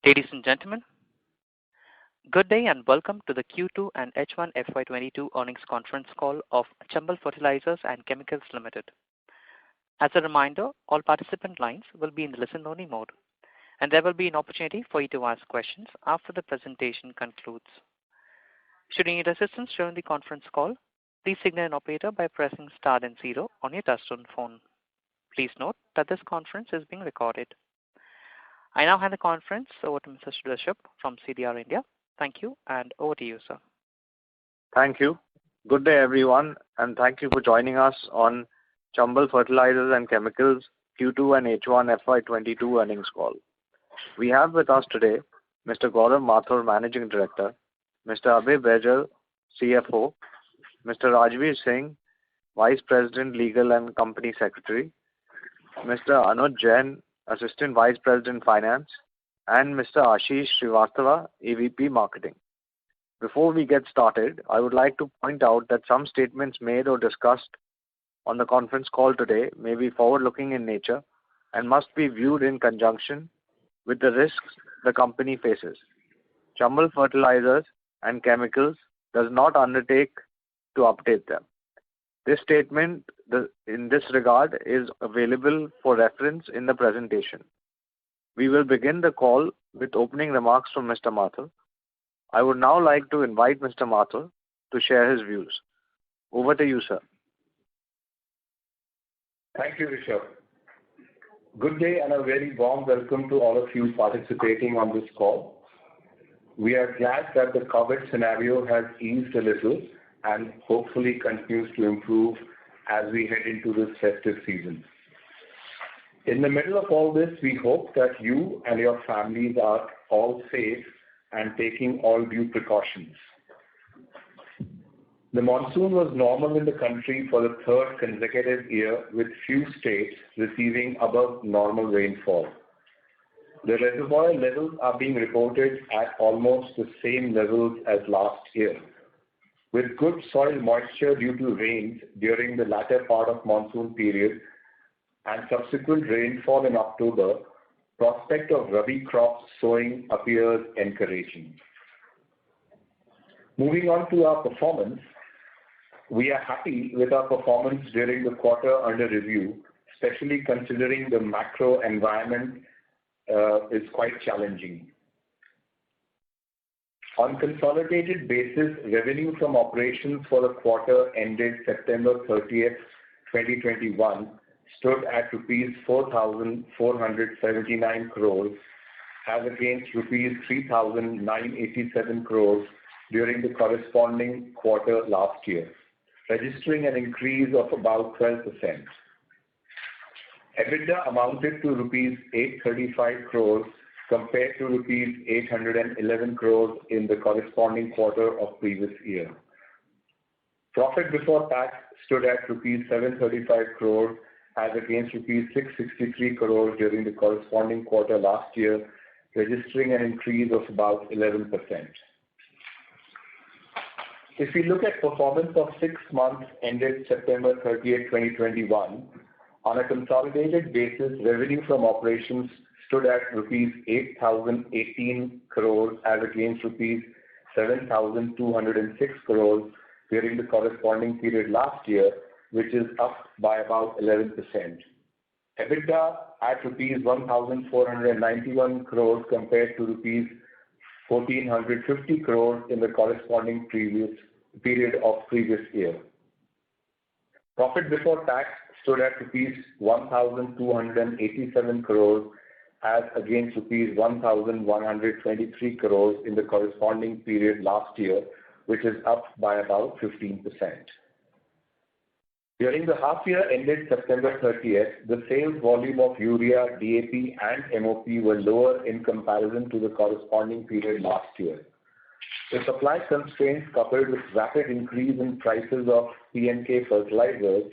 Ladies and gentlemen, good day and welcome to the Q2 and H1 FY22 earnings conference call of Chambal Fertilisers and Chemicals Limited. As a reminder, all participant lines will be in the listen-only mode, and there will be an opportunity for you to ask questions after the presentation concludes. Should you need assistance during the conference call, please signal an operator by pressing star and 0 on your touchtone phone. Please note that this conference is being recorded. I now hand the conference over to Mr. Rishabh from CDR India. Thank you, and over to you, sir. Thank you. Good day, everyone, and thank you for joining us on Chambal Fertilisers and Chemicals Q2 and H1 FY22 earnings call. We have with us today Mr. Gaurav Mathur, Managing Director, Mr. Abhay Baijal, CFO, Mr. Rajveer Singh, Vice President, Legal and Company Secretary, Mr. Anuj Jain, Assistant Vice President Finance, and Mr. Ashish Srivastava, AVP Marketing. Before we get started, I would like to point out that some statements made or discussed on the conference call today may be forward-looking in nature and must be viewed in conjunction with the risks the company faces. Chambal Fertilisers and Chemicals does not undertake to update them. This statement in this regard is available for reference in the presentation. We will begin the call with opening remarks from Mr. Mathur. I would now like to invite Mr. Mathur to share his views. Over to you, sir. Thank you, Rishabh. Good day and a very warm welcome to all of you participating on this call. We are glad that the COVID scenario has eased a little and hopefully continues to improve as we head into this festive season. In the middle of all this, we hope that you and your families are all safe and taking all due precautions. The monsoon was normal in the country for the third consecutive year, with few states receiving above normal rainfall. The reservoir levels are being reported at almost the same levels as last year. With good soil moisture due to rains during the latter part of monsoon period and subsequent rainfall in October, prospect of Rabi crops sowing appears encouraging. Moving on to our performance, we are happy with our performance during the quarter under review, especially considering the macro environment is quite challenging. On consolidated basis, revenue from operations for the quarter ended September 30th, 2021 stood at rupees 4,479 crores as against rupees 3,987 crores during the corresponding quarter last year, registering an increase of about 12%. EBITDA amounted to rupees 835 crores compared to rupees 811 crores in the corresponding quarter of previous year. Profit before tax stood at rupees 735 crores as against rupees 663 crores during the corresponding quarter last year, registering an increase of about 11%. If we look at performance of 6 months ended September 30th, 2021, on a consolidated basis, revenue from operations stood at rupees 8,018 crores as against rupees 7,206 crores during the corresponding period last year, which is up by about 11%. EBITDA at rupees 1,491 crores compared to rupees 1,450 crores in the corresponding period of previous year. Profit before tax stood at rupees 1,287 crores as against rupees 1,123 crores in the corresponding period last year, which is up by about 15%. During the half year ended September 30th, the sales volume of urea, DAP and MOP were lower in comparison to the corresponding period last year. The supply constraints coupled with rapid increase in prices of P&K fertilizers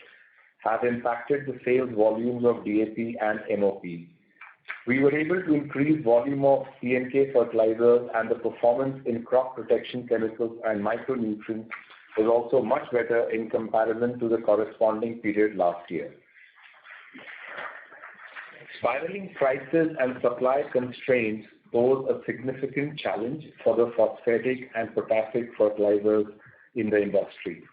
have impacted the sales volumes of DAP and MOP. We were able to increase volume of P&K fertilizers, and the performance in crop protection chemicals and micronutrients was also much better in comparison to the corresponding period last year. Spiraling prices and supply constraints pose a significant challenge for the phosphatic and potassic fertilizers in the industry.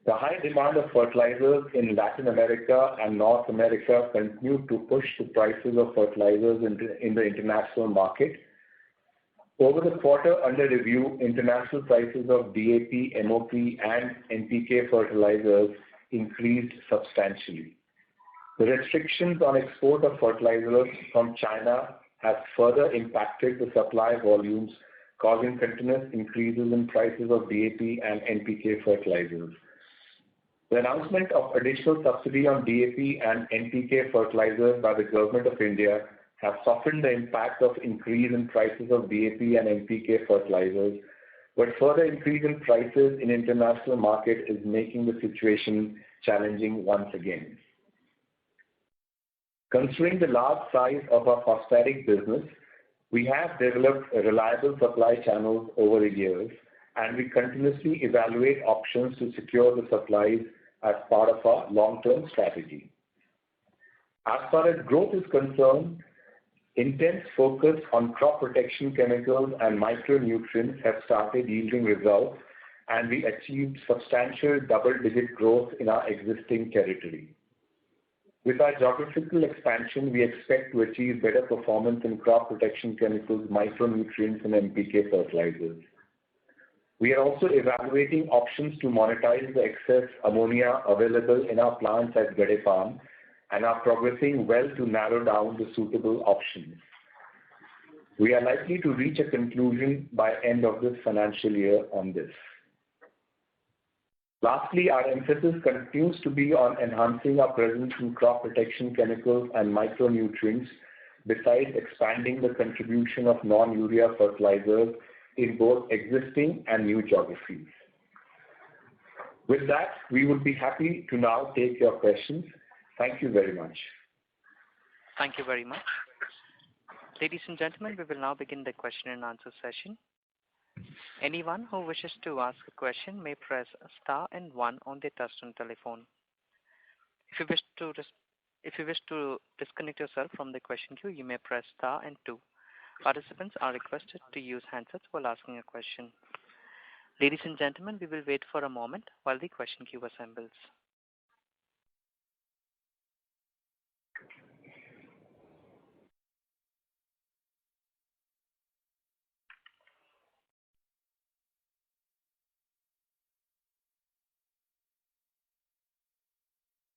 The high demand of fertilizers in Latin America and North America continued to push the prices of fertilizers in the international market. Over the quarter under review, international prices of DAP, MOP, and NPK fertilizers increased substantially. The restrictions on export of fertilizers from China have further impacted the supply volumes, causing continuous increases in prices of DAP and NPK fertilizers. The announcement of additional subsidy on DAP and NPK fertilizers by the Government of India have softened the impact of increase in prices of DAP and NPK fertilizers, but further increase in prices in international market is making the situation challenging once again. Considering the large size of our phosphatic business, we have developed reliable supply channels over the years, and we continuously evaluate options to secure the supplies as part of our long-term strategy. As far as growth is concerned, intense focus on crop protection chemicals and micronutrients have started yielding results, and we achieved substantial double-digit growth in our existing territory. With our geographical expansion, we expect to achieve better performance in crop protection chemicals, micronutrients, and NPK fertilizers. We are also evaluating options to monetize the excess ammonia available in our plants at Gadepan and are progressing well to narrow down the suitable options. We are likely to reach a conclusion by end of this financial year on this. Lastly, our emphasis continues to be on enhancing our presence in crop protection chemicals and micronutrients, besides expanding the contribution of non-urea fertilizers in both existing and new geographies. With that, we would be happy to now take your questions. Thank you very much. Thank you very much. Ladies and gentlemen, we will now begin the question and answer session. Anyone who wishes to ask a question may press star and one on their touchtone telephone. If you wish to disconnect yourself from the question queue, you may press star and two. Participants are requested to use handsets while asking a question. Ladies and gentlemen, we will wait for a moment while the question queue assembles.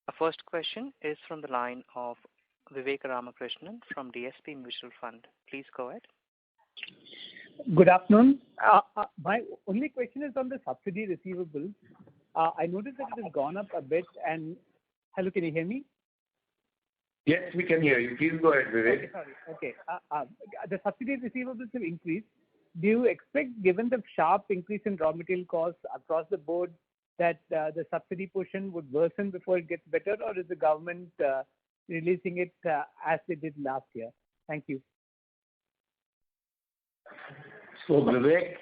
Our first question is from the line of Vivek Ramakrishnan from DSP Mutual Fund. Please go ahead. Good afternoon. My only question is on the subsidy receivables. I noticed that it has gone up a bit. And hello, can you hear me? Yes, we can hear you. Please go ahead, Vivek. Okay. The subsidy receivables have increased. Do you expect, given the sharp increase in raw material costs across the board, that the subsidy portion would worsen before it gets better, or is the government releasing it as they did last year? Thank you. So Vivek,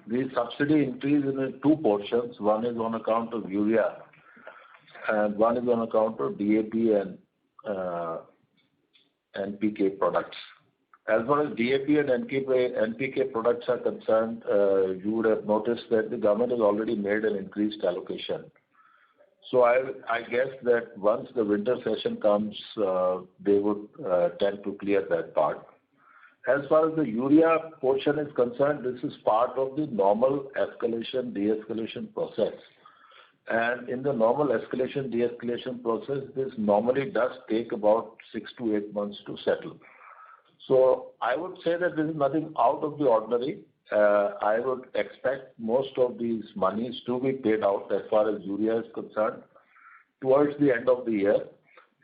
the subsidy increase in two portions. One is on account of urea and one is on account of DAP and NPK products. As far as DAP and NPK products are concerned, you would have noticed that the government has already made an increased allocation. So I guess that once the winter session comes, they would tend to clear that part. As far as the urea portion is concerned, this is part of the normal escalation, de-escalation process. And in the normal escalation, de-escalation process, this normally does take about 6 to 8 months to settle. So I would say that this is nothing out of the ordinary. I would expect most of these monies to be paid out as far as urea is concerned towards the end of the year.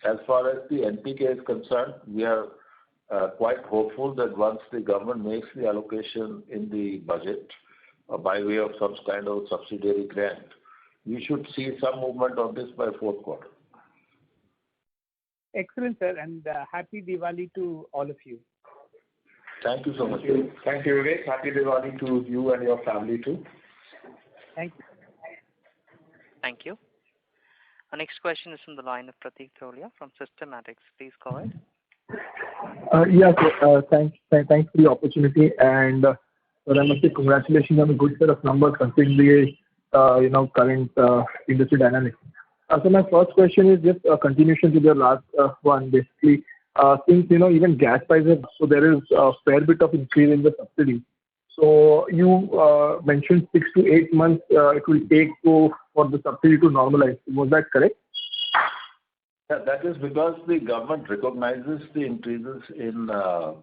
As far as the NPK is concerned, we are quite hopeful that once the government makes the allocation in the budget by way of some kind of subsidiary grant, we should see some movement on this by fourth quarter. Excellent, sir, and happy Diwali to all of you. Thank you so much. Thank you, Vivek. Happy Diwali to you and your family too. Thank you. Thank you. Our next question is from the line of Pratik Tholiya from Systematix. Please go ahead. Yeah, so, thanks for the opportunity. And so I must say congratulations on a good set of numbers considering the current industry dynamics. So my first question is just a continuation to the last one. Basically, since even gas prices, so there is a fair bit of increase in the subsidy. So you mentioned 6 to 8 months it will take for the subsidy to normalize. Was that correct? Yeah, that is because the government recognizes the increases in the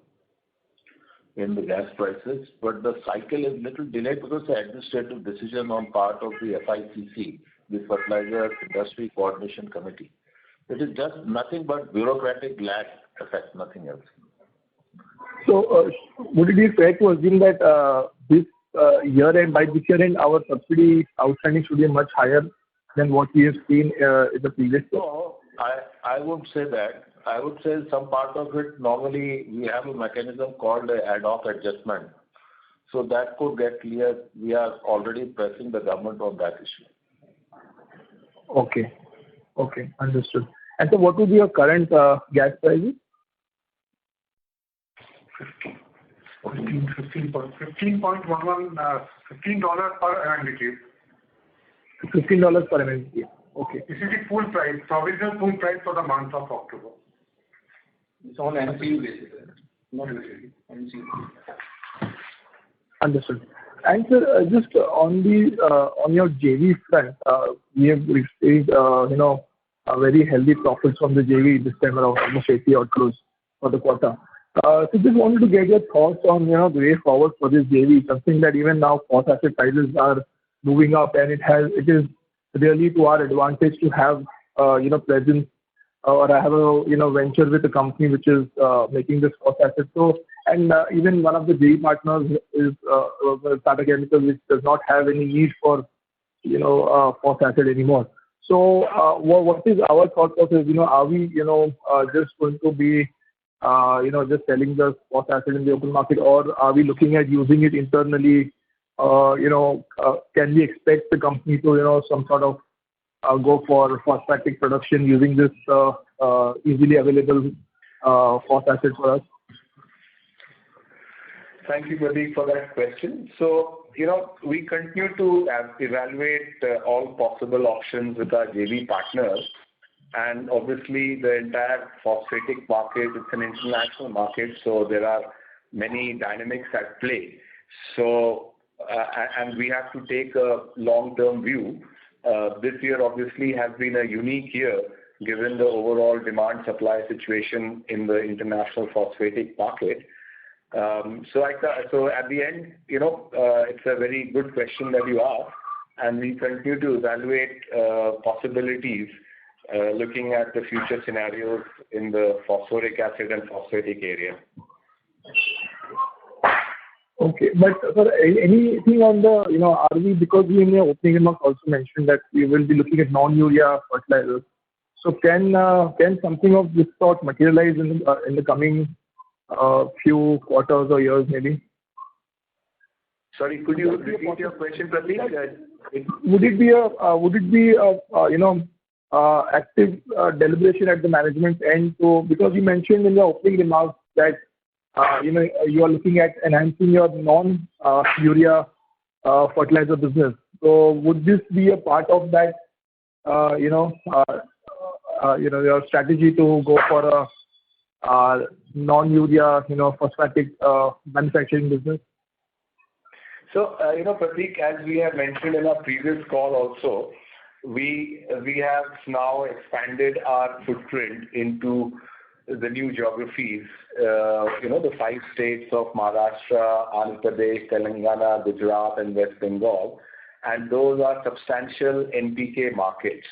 gas prices, but the cycle is little delayed because the administrative decision on part of the FICC, the Fertilizer Industry Coordination Committee. It is just nothing but bureaucratic lag effect, nothing else. So would it be fair to assume that this by this year end, our subsidy outstanding should be much higher than what we have seen in the previous year? No, I won't say that. I would say some part of it, normally we have a mechanism called an ad hoc adjustment. So that could get cleared. We are already pressing the government on that issue. Okay, understood. And so what would be your current gas prices? 15.11, $15 per MMBTU. $15 per MMBTU. Okay. This is the full price, provisional full price for the month of October. It's on MCU basis, not usually. MCU. Understood. And sir, just on your JV front, we have received a very healthy profits from the JV this time around, almost 80 odd crores for the quarter. So just wanted to get your thoughts on the way forward for this JV, something that even now phosphate prices are moving up, and it is really to our advantage to have presence or I have a venture with a company which is making this phosphate. So and even one of the JV partners is Tata Chemicals, which does not have any need for phosphate anymore. So what is our thought process? Are we just going to be just selling the phosphate in the open market, or are we looking at using it internally? Can we expect the company to some sort of go for phosphatic production using this easily available phosphate for us? Thank you, Pradeep, for that question. So, we continue to evaluate all possible options with our JV partners. And obviously, the entire phosphatic market, it's an international market, so there are many dynamics at play. So, and we have to take a long-term view. This year obviously has been a unique year given the overall demand-supply situation in the international phosphatic market. So at the end, it's a very good question that you ask, and we continue to evaluate possibilities looking at the future scenarios in the phosphoric acid and phosphatic area. Okay, but sir, anything on the, are we, because we in the opening remarks also mentioned that we will be looking at non-urea fertilizers. So can something of this sort materialize in the coming few quarters or years maybe? Sorry, could you repeat your question, Pradeep? Would it be active deliberation at the management end? So because you mentioned in the opening remarks that you are looking at enhancing your non-urea fertilizer business. So would this be a part of that? Your strategy to go for a non-urea phosphatic manufacturing business? So Pratik, as we have mentioned in our previous call also, we have now expanded our footprint into the new geographies, the 5 states of Maharashtra, Andhra Pradesh, Telangana, Gujarat, and West Bengal, and those are substantial NPK markets.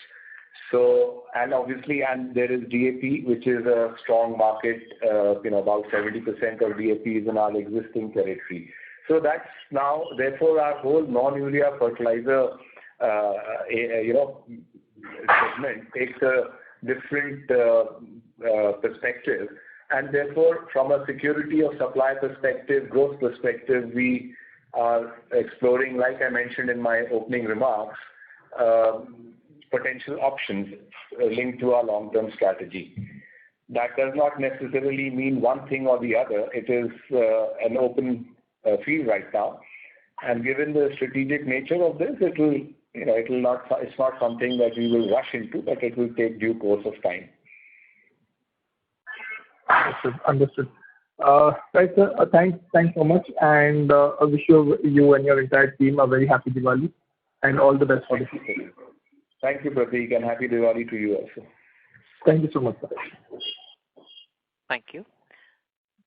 So, and obviously, and there is DAP, which is a strong market. About 70% of DAP is in our existing territory. So that's now, therefore, our whole non-urea fertilizer, segment takes a different perspective, and therefore, from a security of supply perspective, growth perspective, we are exploring, like I mentioned in my opening remarks, potential options linked to our long-term strategy. that does not necessarily mean one thing or the other. It is an open field right now. And given the strategic nature of this, it's not something that we will rush into, but it will take due course of time. Understood. Right, sir. Thanks so much, and I wish you and your entire team a very happy Diwali, and all the best for the future. Thank you, Prateek, and happy Diwali to you also. Thank you so much, sir. Thank you.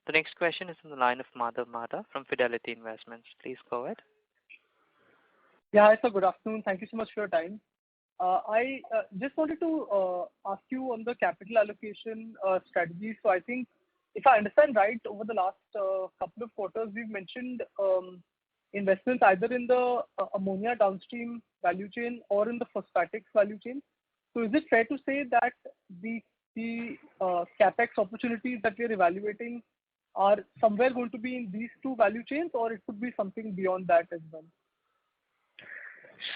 The next question is on the line of Madhav Mada from Fidelity Investments. Please go ahead. Yeah, hi, sir. Good afternoon. Thank you so much for your time. I just wanted to ask you on the capital allocation strategy. So I think, if I understand right, over the last couple of quarters, we've mentioned investments either in the ammonia downstream value chain or in the phosphatics value chain. So is it fair to say that the capex opportunities that we're evaluating are somewhere going to be in these two value chains, or it could be something beyond that as well?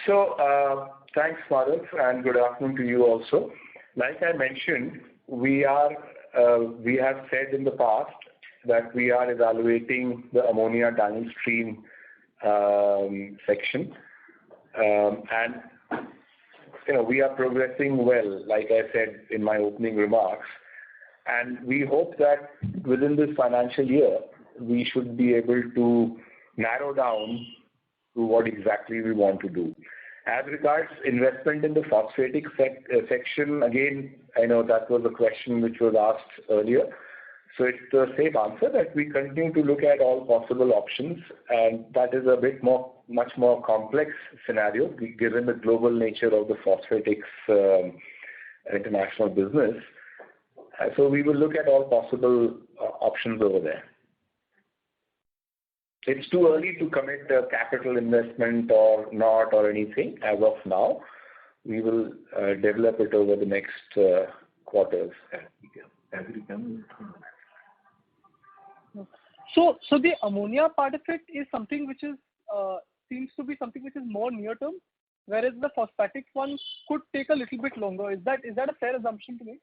So, thanks, Madhav, and good afternoon to you also. Like I mentioned, we have said in the past that we are evaluating the ammonia downstream section, and we are progressing well, like I said in my opening remarks, and we hope that within this financial year we should be able to narrow down to what exactly we want to do. As regards investment in the phosphatic section, again, I know that was a question which was asked earlier. So it's the same answer, that we continue to look at all possible options, and that is a much more complex scenario given the global nature of the phosphatics international business. So we will look at all possible options over there. It's too early to commit a capital investment or not or anything as of now. We will develop it over the next quarters. So the ammonia part of it is something which is seems to be something which is more near term, whereas the phosphatic one could take a little bit longer. Is that a fair assumption to make?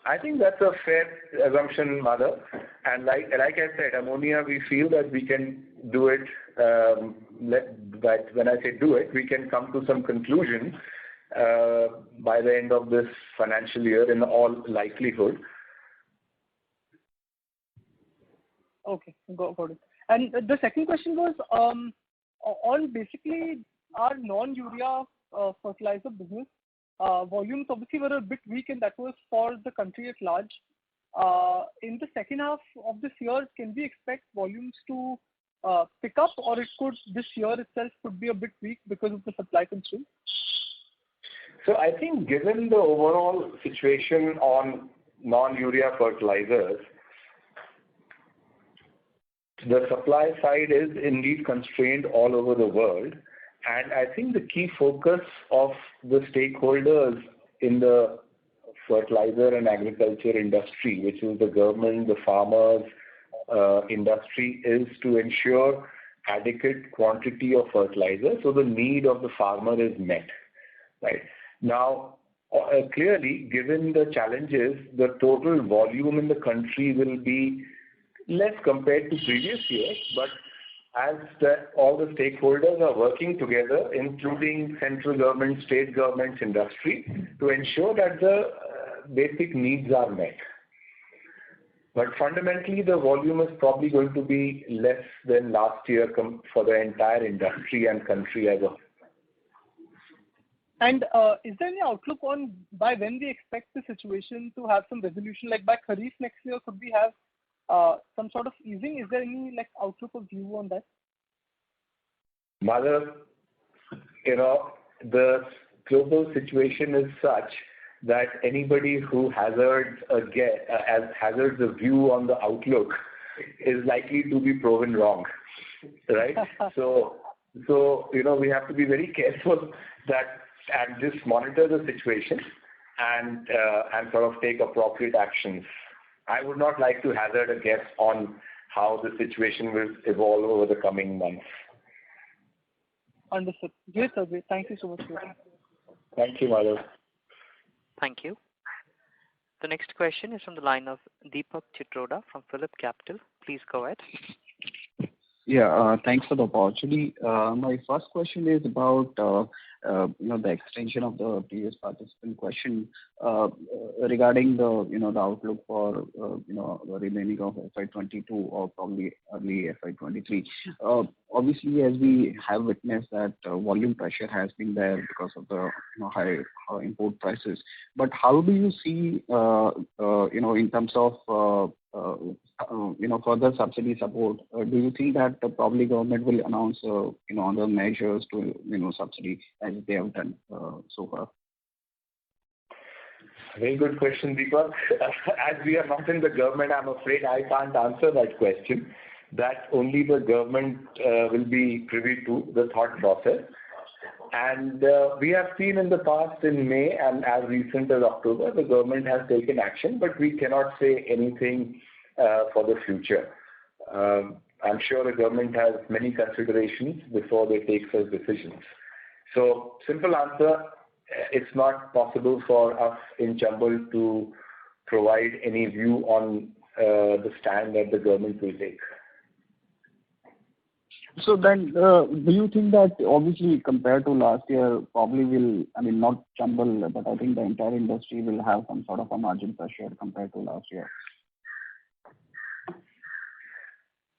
I think that's a fair assumption, Madhav. And like I said, ammonia, we feel that we can do it. That when I say do it, we can come to some conclusions by the end of this financial year in all likelihood. Okay, got it. And the second question was on basically our non-urea fertilizer business. Volumes obviously were a bit weak, and that was for the country at large. In the second half of this year, can we expect volumes to pick up, or this year itself could be a bit weak because of the supply constraints? So I think given the overall situation on non-urea fertilizers, the supply side is indeed constrained all over the world. And I think the key focus of the stakeholders in the fertilizer and agriculture industry, which is the government, the farmers, industry, is to ensure adequate quantity of fertilizer so the need of the farmer is met. Right now, clearly, given the challenges, the total volume in the country will be less compared to previous years, but as all the stakeholders are working together, including central government, state governments, industry, to ensure that the basic needs are met. But fundamentally, the volume is probably going to be less than last year for the entire industry and country as a whole. And is there any outlook on by when we expect the situation to have some resolution? Like by Kharif next year, could we have some sort of easing? Is there any outlook or view on that? Mother, the global situation is such that anybody who hazards a view on the outlook is likely to be proven wrong, right? So we have to be very careful and just monitor the situation and sort of take appropriate actions. I would not like to hazard a guess on how the situation will evolve over the coming months. Understood. Great, sir. Thank you so much. Thank you, Madhav. Thank you. The next question is from the line of Deepak Chitroda from Phillip Capital. Please go ahead. Yeah, thanks for the opportunity. My first question is about the extension of the previous participant question regarding the the outlook for the remaining of FY22 or probably early FY23. Obviously, as we have witnessed that volume pressure has been there because of the high import prices. But how do you see in terms of further subsidy support? Do you think that probably government will announce other measures to subsidy as they have done so far? Very good question, Deepak. As we are not in the government, I'm afraid I can't answer that question. That only the government will be privy to the thought process. And we have seen in the past in May and as recent as October, the government has taken action, but we cannot say anything for the future. I'm sure the government has many considerations before they take such decisions. So, simple answer, it's not possible for us in Chambal to provide any view on the stand that the government will take. So then, do you think that obviously compared to last year, probably not Chambal, but I think the entire industry will have some sort of a margin pressure compared to last year?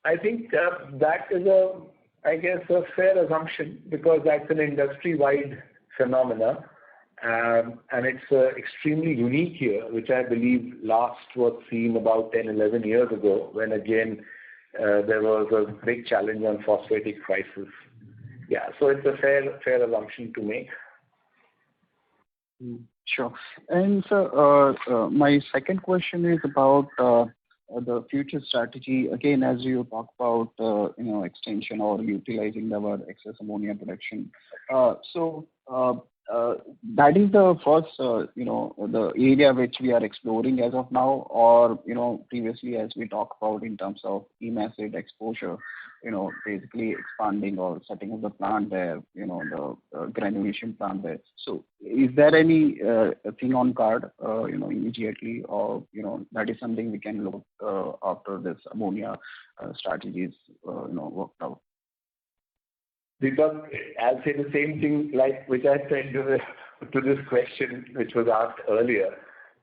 I think that is a fair assumption because that's an industry-wide phenomena. And it's extremely unique year, which I believe last was seen about 10, 11 years ago when again there was a big challenge on phosphatic prices. Yeah, so it's a fair assumption to make. Sure. And so my second question is about the future strategy. Again, as you talk about extension or utilizing our excess ammonia production. That is the first, the area which we are exploring as of now, or previously as we talked about in terms of EMACID exposure, basically expanding or setting up the plant there, the granulation plant there. So, is there any thing on card, immediately, or that is something we can look after this ammonia strategies, worked out? Deepak, I'll say the same thing which I said to this question which was asked earlier,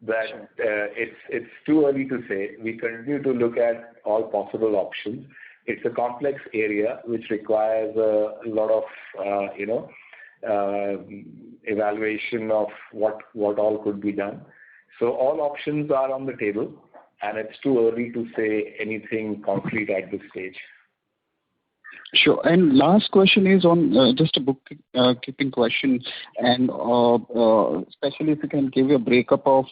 that it's too early to say. We continue to look at all possible options. It's a complex area which requires a lot of evaluation of what all could be done. So all options are on the table, and it's too early to say anything concrete at this stage. Sure. And last question is on just a bookkeeping question, and especially if you can give a breakup of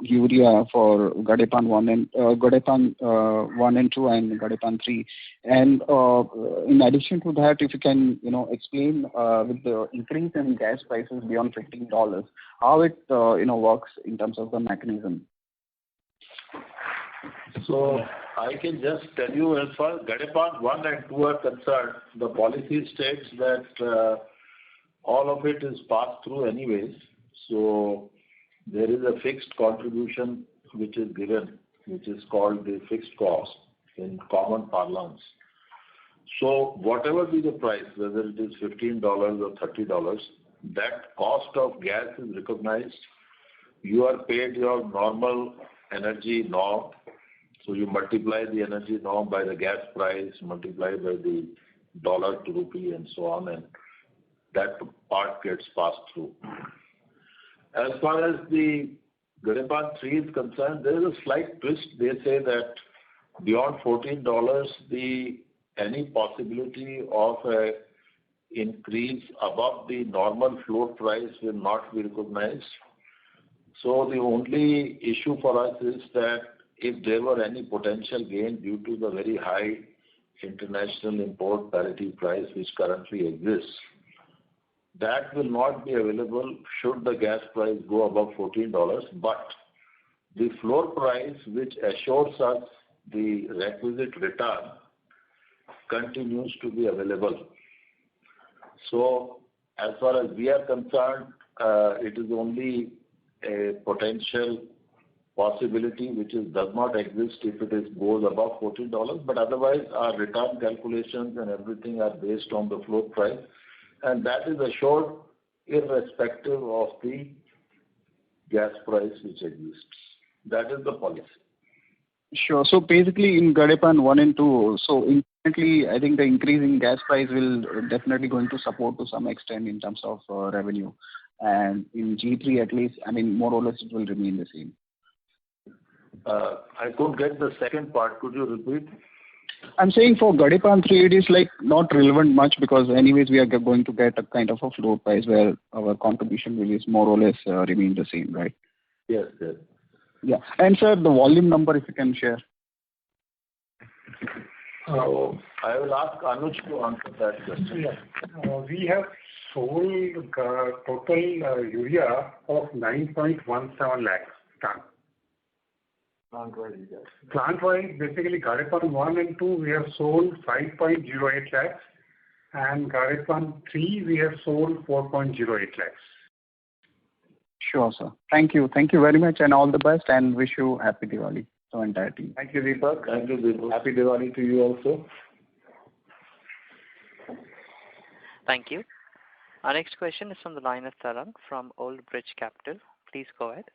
urea for Gadepan 1 and 2 and Gadepan 3. And in addition to that, if you can explain with the increase in gas prices beyond $15, how it works in terms of the mechanism. So I can just tell you, as far as Gadepan 1 and 2 are concerned, the policy states that all of it is passed through anyways. So there is a fixed contribution which is given, which is called the fixed cost in common parlance. So whatever be the price, whether it is $15 or $30, that cost of gas is recognized. You are paid your normal energy norm. So you multiply the energy norm by the gas price, multiply by the dollar to rupee and so on, and that part gets passed through. As far as the Gadepan 3 is concerned, there is a slight twist. They say that beyond $14, any possibility of a increase above the normal floor price will not be recognized. So the only issue for us is that if there were any potential gain due to the very high international import parity price which currently exists, that will not be available should the gas price go above $14. But the floor price which assures us the requisite return continues to be available. So as far as we are concerned, it is only a potential possibility which does not exist if it goes above $14. But otherwise, our return calculations and everything are based on the floor price, and that is assured irrespective of the gas price which exists. That is the policy. Sure. So basically in Gadepan 1 and 2, so incrementally, I think the increase in gas price will definitely going to support to some extent in terms of revenue. And in G3 at least, I mean, more or less it will remain the same. I couldn't get the second part. Could you repeat? I'm saying for Gadepan 3, it is like not relevant much because anyways we are going to get a kind of a floor price where our contribution will is more or less remain the same, right? Yes, yes. Yeah. And sir, the volume number if you can share. So I will ask Anuj to answer that question. Yeah. We have sold total urea of 9.17 lakhs ton. Plant-wise, basically Gadepan 1 and 2 we have sold 5.08 lakhs, and Gadepan 3 we have sold 4.08 lakhs. Sure, sir. Thank you. Thank you very much and all the best and wish you happy Diwali to the entire team. Thank you, Deepak. Thank you, Deepak. Happy Diwali to you also. Thank you. Our next question is from the line of Tarang from Old Bridge Capital. Please go ahead.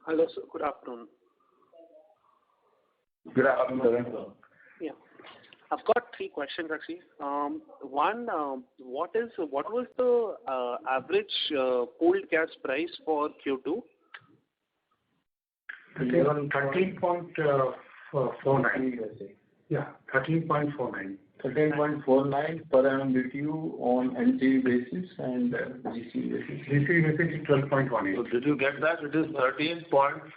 Hello, sir. Good afternoon. Good afternoon, Tarang. Yeah. I've got three questions actually. One, what was the average pooled gas price for Q2? It is on 13.49. Yeah, 13.49. 13.49 per MMBtu on NCV basis and GC basis. GC basis is 12.18. So did you get that? It is $13.49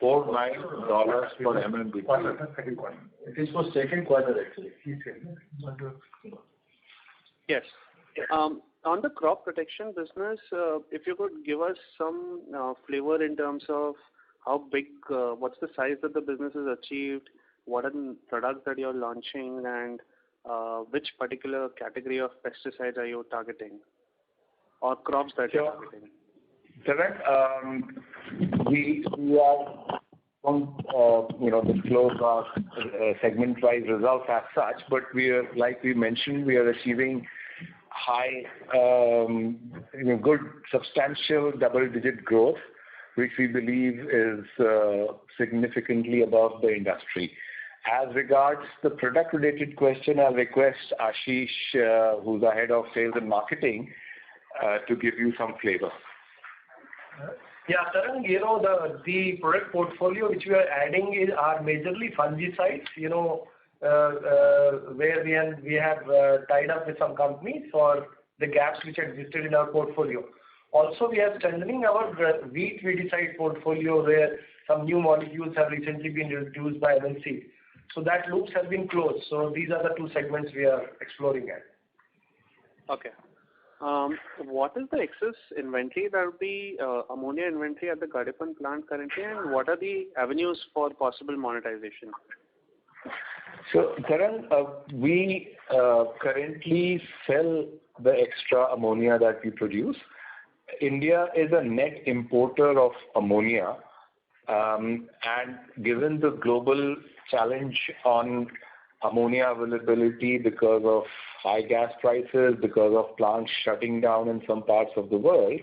per MMBtu. Quarter, second quarter. It is for second quarter actually. Yes. On the crop protection business, if you could give us some flavor in terms of how big, what's the size that the business has achieved, what are the products that you're launching, and which particular category of pesticides are you targeting or crops that you're targeting? Correct. We are disclose our segment-wise results as such, but we are, like we mentioned, we are achieving high, good, substantial double-digit growth, which we believe is significantly above the industry. As regards the product-related question, I'll request Ashish, who's the head of sales and marketing, to give you some flavor. Yeah, Tarang, the product portfolio which we are adding are majorly fungicides, where we have tied up with some companies for the gaps which existed in our portfolio. Also, we are strengthening our wheat weedicide portfolio where some new molecules have recently been introduced by MNC. So that loops has been closed. So these are the two segments we are exploring at. Okay. What is the excess inventory that would be ammonia inventory at the Gadepan plant currently, and what are the avenues for possible monetization? So, Tarang, we currently sell the extra ammonia that we produce. India is a net importer of ammonia, and given the global challenge on ammonia availability because of high gas prices, because of plants shutting down in some parts of the world,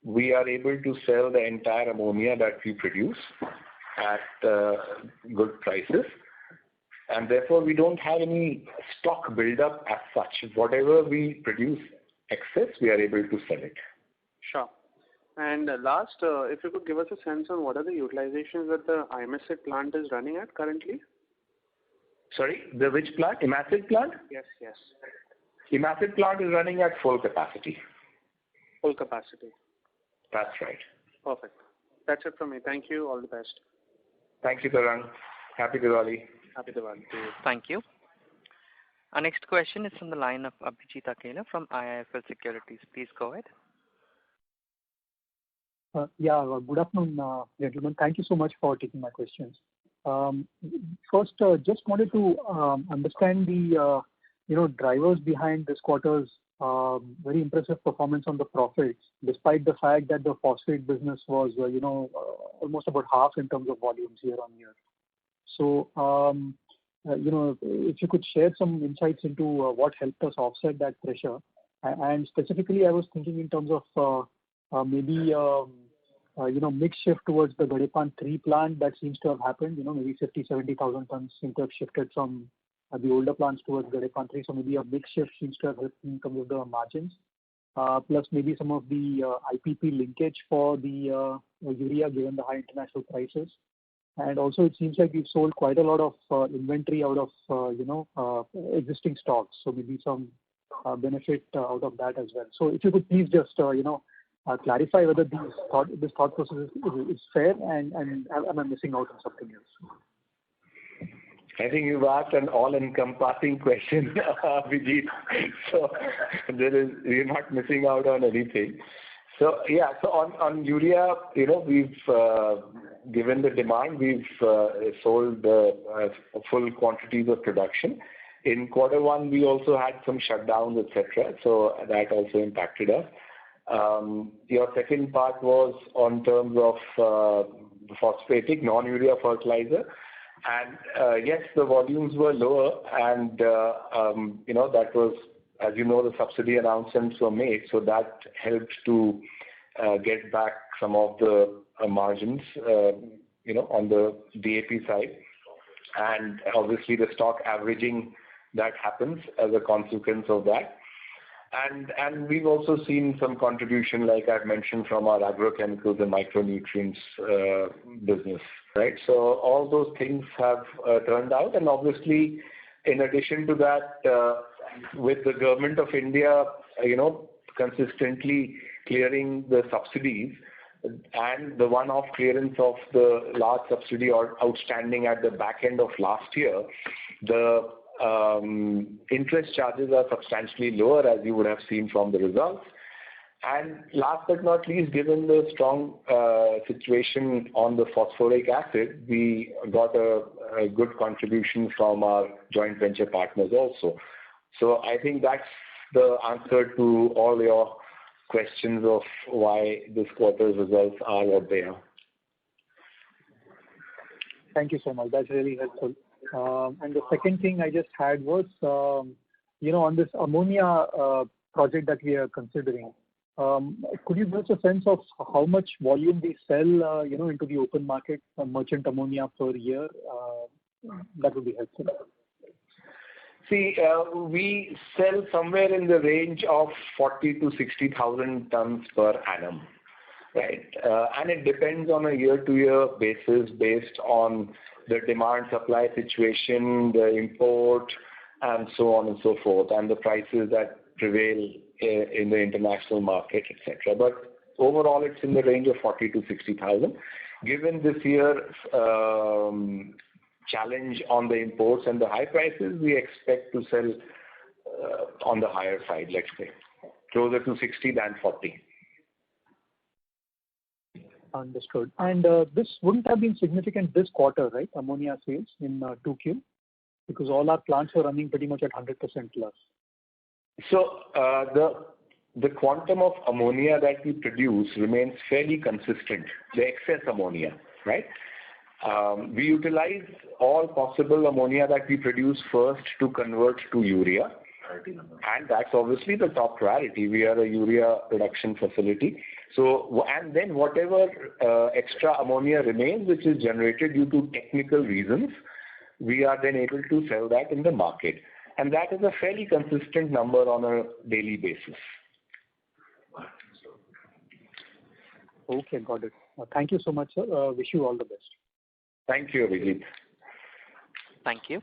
we are able to sell the entire ammonia that we produce at good prices. And therefore, we don't have any stock build-up as such. Whatever we produce excess, we are able to sell it. Sure. And last, if you could give us a sense on what are the utilizations that the IMACID plant is running at currently? Sorry, the which plant? IMACID plant? Yes, yes. IMACID plant is running at full capacity. Full capacity. That's right. Perfect. That's it from me. Thank you. All the best. Thank you, Tarang. Happy Diwali. Happy Diwali to you. Thank you. Our next question is from the line of Abhijit Akella from IIFL Securities. Please go ahead. Good afternoon, gentlemen. Thank you so much for taking my questions. First, just wanted to understand the drivers behind this quarter's very impressive performance on the profits, despite the fact that the phosphate business was, almost about half in terms of volumes year on year. So, if you could share some insights into what helped us offset that pressure. And specifically, I was thinking in terms of maybe mix shift towards the Gadepan 3 plant that seems to have happened. Maybe 50,000-70,000 tons seem to have shifted from the older plants towards Gadepan 3. So maybe a mix shift seems to have helped in terms of the margins. Plus maybe some of the IPP linkage for the urea given the high international prices. And also it seems like we've sold quite a lot of inventory out of existing stocks. So maybe some benefit out of that as well. So if you could please just clarify whether this thought process is fair and am I missing out on something else? I think you've asked an all-encompassing question, Vijit. So we're not missing out on anything. So yeah, so on urea, we've given the demand, we've sold full quantities of production. In quarter one, we also had some shutdowns, etc. So that also impacted us. Your second part was on terms of phosphatic non-urea fertilizer. And yes, the volumes were lower, and that was, as you know, the subsidy announcements were made, so that helped to get back some of the margins, on the DAP side, and obviously the stock averaging that happens as a consequence of that. And we've also seen some contribution, like I've mentioned, from our agrochemicals and micronutrients business, right? So all those things have turned out, and obviously, in addition to that, with the government of India, consistently clearing the subsidies and the one-off clearance of the large subsidy or outstanding at the back end of last year, the interest charges are substantially lower, as you would have seen from the results. And last but not least, given the strong situation on the phosphoric acid, we got a good contribution from our joint venture partners also. So I think that's the answer to all your questions of why this quarter's results are what they are. Thank you so much. That's really helpful. And the second thing I just had was, on this ammonia project that we are considering, could you give us a sense of how much volume we sell, into the open market, merchant ammonia per year? That would be helpful. See, we sell somewhere in the range of 40 to 60,000 tons per annum, right? And it depends on a year-to-year basis based on the demand-supply situation, the import, and so on and so forth, and the prices that prevail in the international market, etc. But overall, it's in the range of 40 to 60,000. Given this year's challenge on the imports and the high prices, we expect to sell on the higher side, let's say, closer to 60 than 40. Understood. And this wouldn't have been significant this quarter, right? Ammonia sales in 2Q, because all our plants were running pretty much at 100% plus. So the quantum of ammonia that we produce remains fairly consistent, the excess ammonia, right? We utilize all possible ammonia that we produce first to convert to urea. And that's obviously the top priority. We are a urea production facility. So, and then whatever extra ammonia remains, which is generated due to technical reasons, we are then able to sell that in the market. And that is a fairly consistent number on a daily basis. Okay, got it. Thank you so much, sir. Wish you all the best. Thank you, Abhijit. Thank you.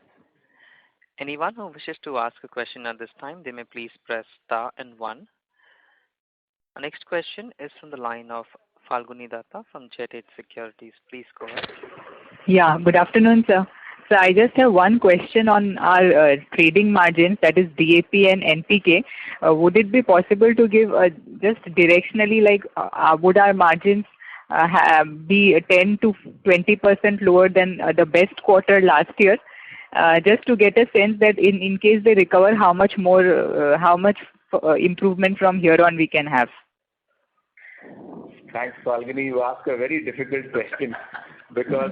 Anyone who wishes to ask a question at this time, they may please press star and 1. Our next question is from the line of Falguni Datta from Jet Age Securities. Please go ahead. Yeah, good afternoon, sir. So I just have one question on our trading margins, that is DAP and NPK. Would it be possible to give just directionally, like would our margins be 10 to 20% lower than the best quarter last year? Just to get a sense that in case they recover, how much improvement from here on we can have? Thanks, Falguni. You ask a very difficult question because,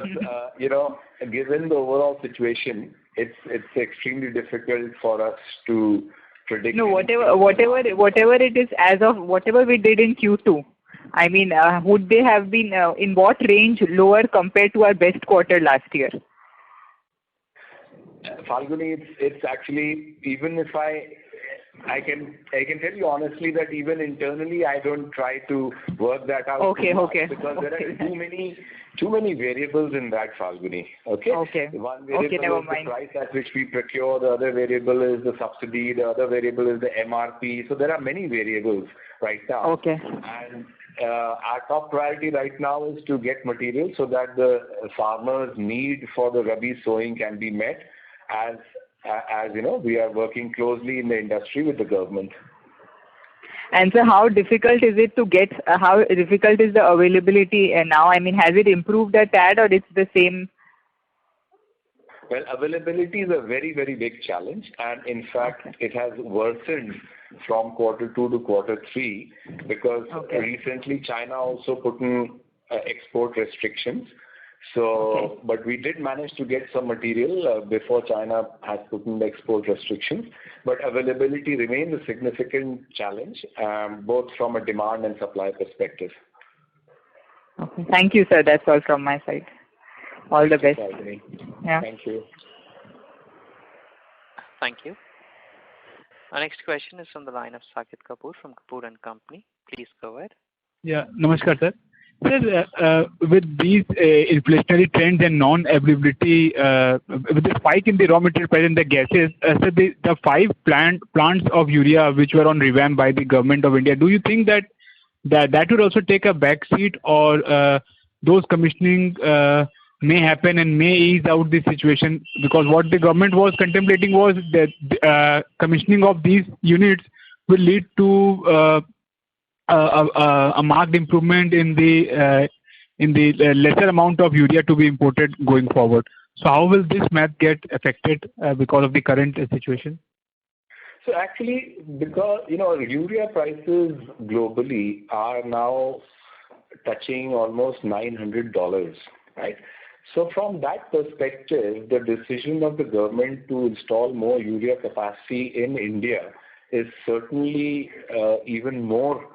given the overall situation, it's extremely difficult for us to predict. No, whatever it is, as of whatever we did in Q2, I mean, would they have been in what range lower compared to our best quarter last year? Falguni, it's actually, even if I can tell you honestly that even internally I don't try to work that out. Okay. Because there are too many variables in that, Falguni. Okay. One variable is the price at which we procure. The other variable is the subsidy. The other variable is the MRP. So there are many variables right now. Okay. And our top priority right now is to get material so that the farmers' need for the Rabi sowing can be met. As we are working closely in the industry with the government. And so how difficult is it to get, how difficult is the availability now? I mean, has it improved a tad or it's the same? Well, availability is a very, very big challenge. And in fact, it has worsened from quarter 2 to quarter 3 because recently China also put in export restrictions. So, but we did manage to get some material before China has put in the export restrictions. But availability remains a significant challenge, both from a demand and supply perspective. Okay. Thank you, sir. That's all from my side. All the best. Yeah. Thank you. Thank you. Our next question is from the line of Saket Kapoor from Kapoor & Company. Please go ahead. Yeah. Namaskar, sir. Sir, with these inflationary trends and non-availability, with the spike in the raw material price and the gases, so the 5 plants of urea which were on revamp by the government of India, do you think that would also take a back seat, or those commissioning may happen and may ease out the situation? Because what the government was contemplating was that commissioning of these units will lead to a marked improvement in the lesser amount of urea to be imported going forward. So how will this math get affected because of the current situation? So actually, because urea prices globally are now touching almost $900, right? So from that perspective, the decision of the government to install more urea capacity in India is certainly even more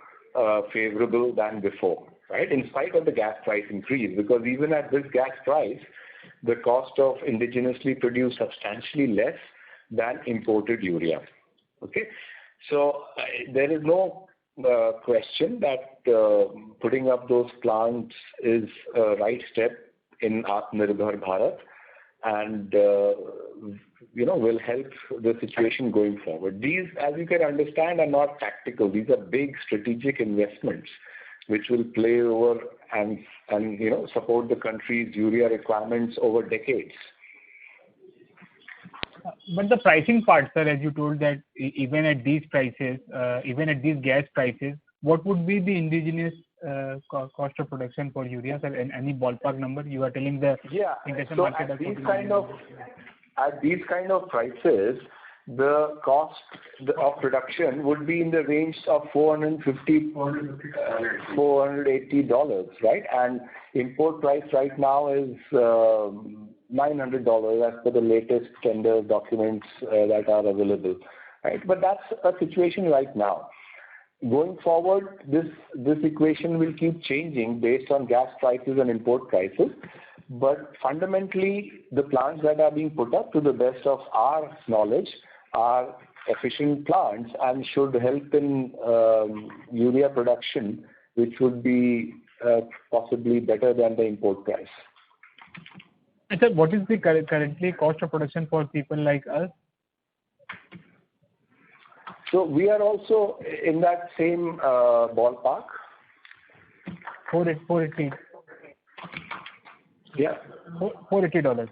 favorable than before, right? In spite of the gas price increase, because even at this gas price, the cost of indigenously produced substantially less than imported urea. Okay, so there is no question that putting up those plants is a right step in Atmanirbhar Bharat, and will help the situation going forward. These, as you can understand, are not tactical. These are big strategic investments which will play over and support the country's urea requirements over decades. But the pricing part, sir, as you told that even at these prices, even at these gas prices, what would be the indigenous cost of production for urea, sir? And any ballpark number you are telling the international market? At these kind of prices, the cost of production would be in the range of $480, right? And import price right now is $900 as per the latest tender documents that are available, right? But that's a situation right now. Going forward, this equation will keep changing based on gas prices and import prices. But fundamentally, the plants that are being put up, to the best of our knowledge, are efficient plants and should help in urea production, which would be possibly better than the import price. And sir, what is the currently cost of production for people like us? So we are also in that same ballpark. 480. Yeah. $480.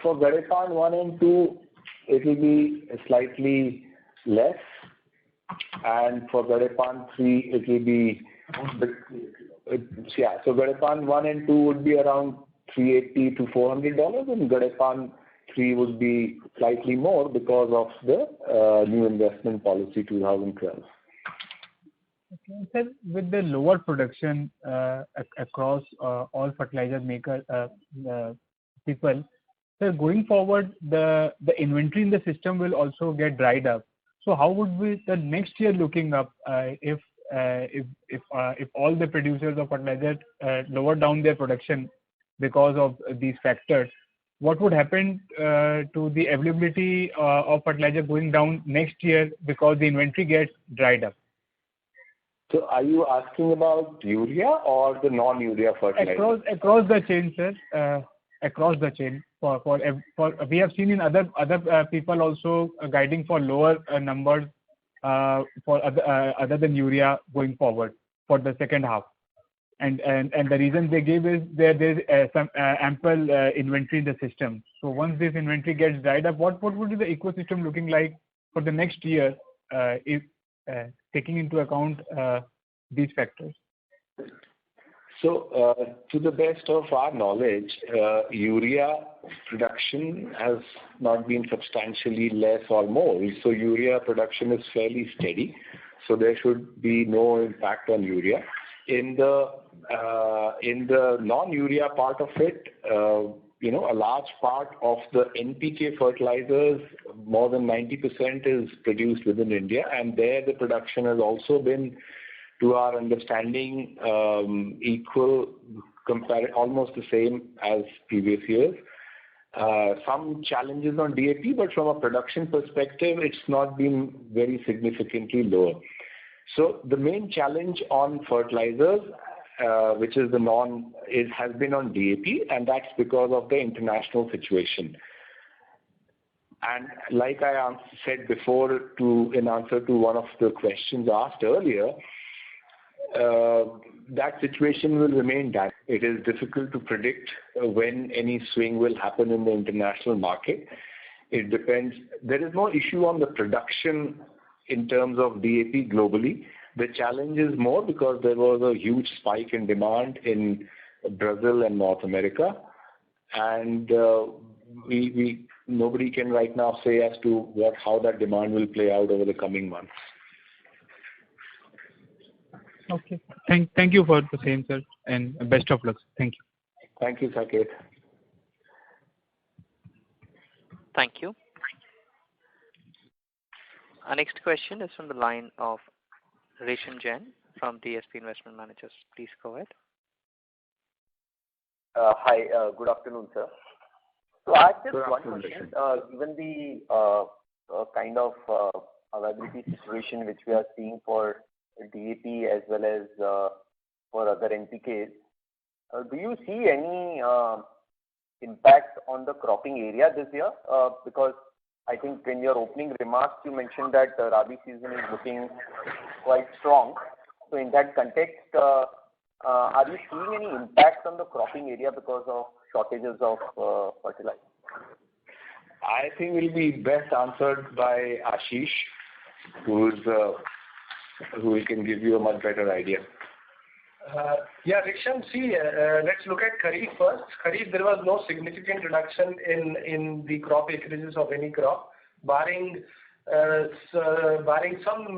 For Gadepan 1 and 2, it will be slightly less, and for Gadepan 3, it will be So Gadepan 1 and 2 would be around $380 to $400, and Gadepan 3 would be slightly more because of the new investment policy 2012. Okay. Sir, with the lower production across all fertilizer maker people, so going forward, the inventory in the system will also get dried up. So how would be the next year looking up if all the producers of fertilizer lower down their production because of these factors? What would happen to the availability of fertilizer going down next year because the inventory gets dried up? So are you asking about urea or the non-urea fertilizer? Across the chain, sir. Across the chain. For we have seen in other people also guiding for lower numbers for other than urea going forward for the second half. And the reason they gave is there's some ample inventory in the system. So once this inventory gets dried up, what would be the ecosystem looking like for the next year if taking into account these factors? So, to the best of our knowledge, urea production has not been substantially less or more. So urea production is fairly steady. So there should be no impact on urea. In the non-urea part of it, a large part of the NPK fertilizers, more than 90% is produced within India, and there the production has also been, to our understanding, equal, almost the same as previous years. Some challenges on DAP, but from a production perspective, it's not been very significantly lower. So the main challenge on fertilizers, which is has been on DAP, and that's because of the international situation. And like I said before, in answer to one of the questions asked earlier, that situation will remain that. It is difficult to predict when any swing will happen in the international market. It depends. There is no issue on the production in terms of DAP globally. The challenge is more because there was a huge spike in demand in Brazil and North America, and nobody can right now say as to how that demand will play out over the coming months. Okay. Thank you for the same, sir, and best of luck. Thank you. Thank you, Saket. Thank you. Our next question is from the line of Resham Jain from DSP Investment Managers. Please go ahead. Hi, good afternoon, sir. So I have just one question. Given the kind of availability situation which we are seeing for DAP as well as for other NPKs, do you see any impact on the cropping area this year? Because I think in your opening remarks you mentioned that Rabi season is looking quite strong. So in that context, are you seeing any impact on the cropping area because of shortages of fertilizer? I think it will be best answered by Ashish, who can give you a much better idea. Risham, see, let's look at Kharif first. Kharif, there was no significant reduction in the crop acreages of any crop, barring some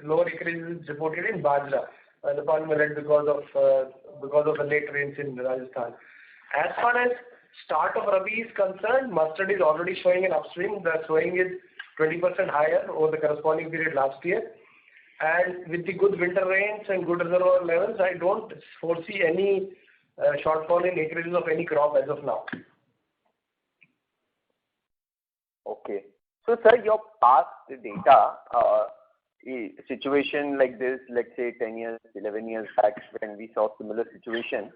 lower acreages reported in Bajra, the palm millet because of the late rains in Rajasthan. As far as start of Rabi is concerned, mustard is already showing an upswing. The sowing is 20% higher over the corresponding period last year. And with the good winter rains and good reservoir levels, I don't foresee any shortfall in acreages of any crop as of now. Okay. So, sir, your past data, a situation like this, let's say 10 years, 11 years back when we saw similar situation,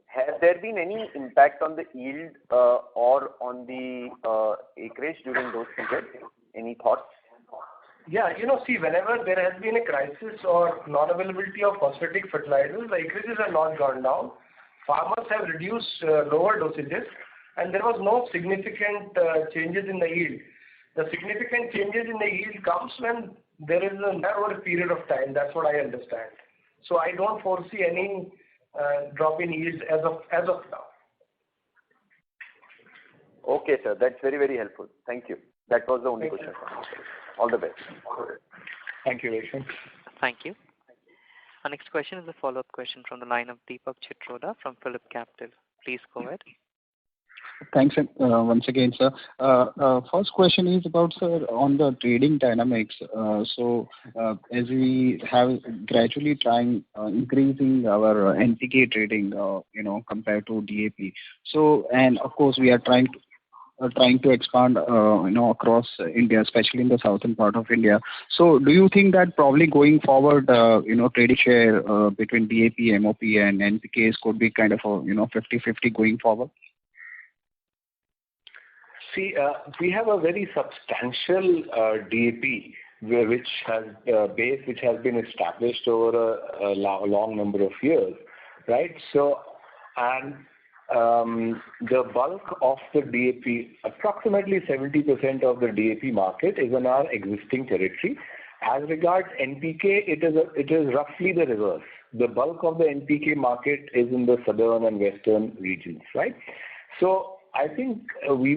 has there been any impact on the yield or on the acreage during those periods? Any thoughts? Yeah, see, whenever there has been a crisis or non-availability of phosphatic fertilizers, the acreages have not gone down. Farmers have reduced lower dosages, and there was no significant changes in the yield. The significant changes in the yield comes when there is a narrower period of time. That's what I understand. So I don't foresee any drop in yields as of now. Okay, sir. That's very, very helpful. Thank you. That was the only question. All the best. Thank you, Resham. Thank you. Our next question is a follow-up question from the line of Deepak Chitroda from Phillip Capital. Please go ahead. Thanks once again, sir. First question is about, sir, on the trading dynamics. As we have gradually trying increasing our NPK trading, compared to DAP. And of course, we are trying to expand, across India, especially in the southern part of India. So do you think that probably going forward, trading share between DAP, MOP, and NPKs could be kind of a 50-50 going forward? See, we have a very substantial DAP which has base which has been established over a long number of years, right? So, and the bulk of the DAP, approximately 70% of the DAP market is in our existing territory. As regards NPK, it is roughly the reverse. The bulk of the NPK market is in the southern and western regions, right? So I think we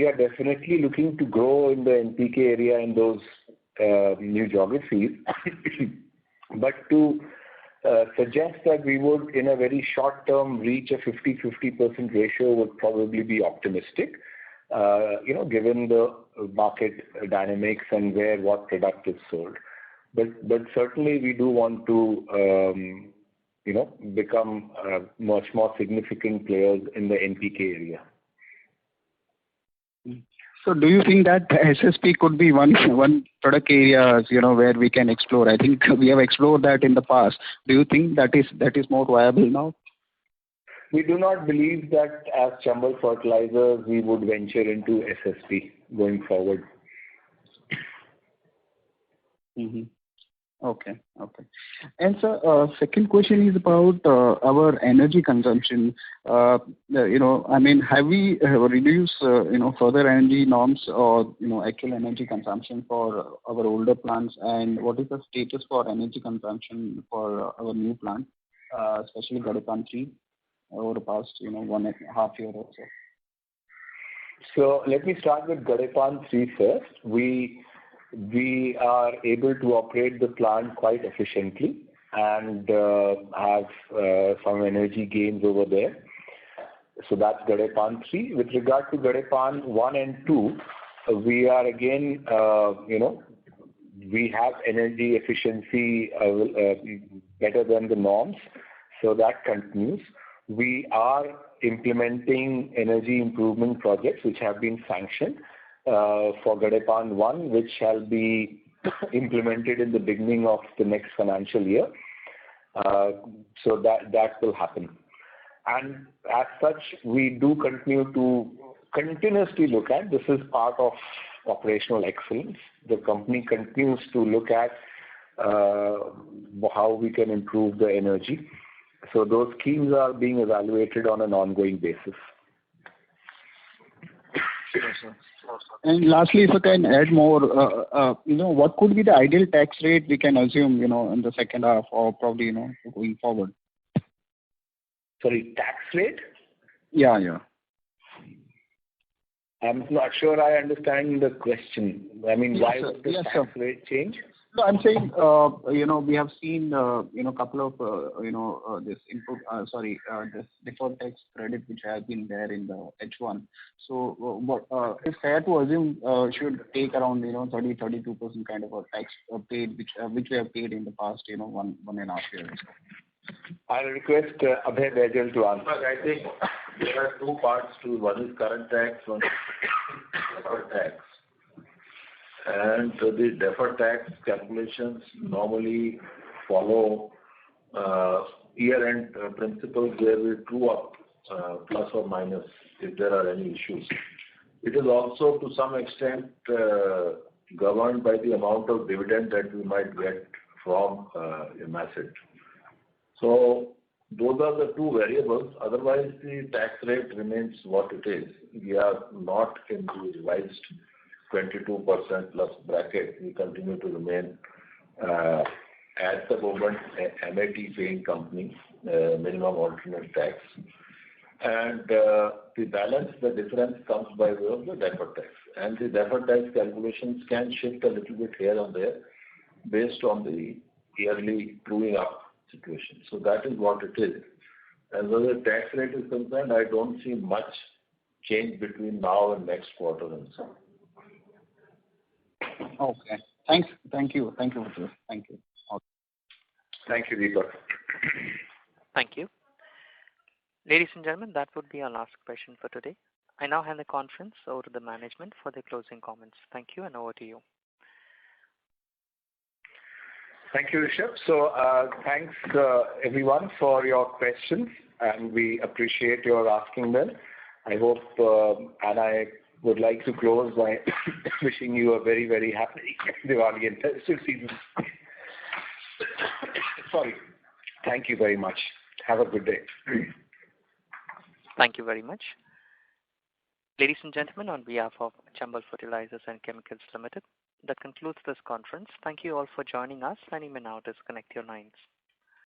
are definitely looking to grow in the NPK area in those new geographies. But to suggest that we would in a very short term reach a 50-50% ratio would probably be optimistic, given the market dynamics and where what product is sold. But certainly we do want to become much more significant players in the NPK area. So do you think that SSP could be one product area, where we can explore? I think we have explored that in the past. Do you think that is more viable now? We do not believe that as Chambal Fertilizers we would venture into SSP going forward. Mm-hmm. Okay. And sir, second question is about our energy consumption. Have we reduced further energy norms or actual energy consumption for our older plants, and what is the status for energy consumption for our new plant, especially Gadepan 3, over the past 1.5 years or so? So let me start with Gadepan 3 first. We are able to operate the plant quite efficiently and have some energy gains over there. So that's Gadepan 3. With regard to Gadepan 1 and 2, we are again, we have energy efficiency better than the norms. So that continues. We are implementing energy improvement projects which have been sanctioned for Gadepan 1, which shall be implemented in the beginning of the next financial year. So that will happen. And as such, we do continue to continuously look at, this is part of operational excellence. The company continues to look at how we can improve the energy. So those schemes are being evaluated on an ongoing basis. Sure, sir. And lastly, if I can add more, what could be the ideal tax rate we can assume, in the second half or probably, going forward? Sorry, tax rate? Yeah. I'm not sure I understand the question. I mean, why would the tax rate change? No, I'm saying, we have seen, couple of, this default tax credit which has been there in the H1. So, what it's fair to assume should take around, 30-32% kind of a tax paid, which we have paid in the past, 1.5 years. I'll request Abhay Baijal to answer. I think there are two parts to one is current tax, one is deferred tax. And the deferred tax calculations normally follow year-end principles where we true up plus or minus if there are any issues. It is also to some extent governed by the amount of dividend that we might get from an asset. So those are the two variables. Otherwise, the tax rate remains what it is. We are not in the revised 22% plus bracket. We continue to remain at the moment a MAT paying company, minimum alternate tax. and the balance, the difference comes by way of the deferred tax. And the deferred tax calculations can shift a little bit here and there based on the yearly proving up situation. So that is what it is. As far as the tax rate is concerned, I don't see much change between now and next quarter and so on. Okay. Thanks. Thank you. Thank you for this. Thank you. Okay. Thank you, Deepak. Thank you. Ladies and gentlemen, that would be our last question for today. I now hand the conference over to the management for their closing comments. Thank you, and over to you. Thank you, Rishabh. So thanks everyone for your questions, and we appreciate your asking them. I hope, and I would like to close by wishing you a very, very happy Diwali and festive season. Sorry. Thank you very much. Have a good day. Thank you very much. Ladies and gentlemen, on behalf of Chambal Fertilizers and Chemicals Limited, that concludes this conference. Thank you all for joining us, and you may now disconnect your lines.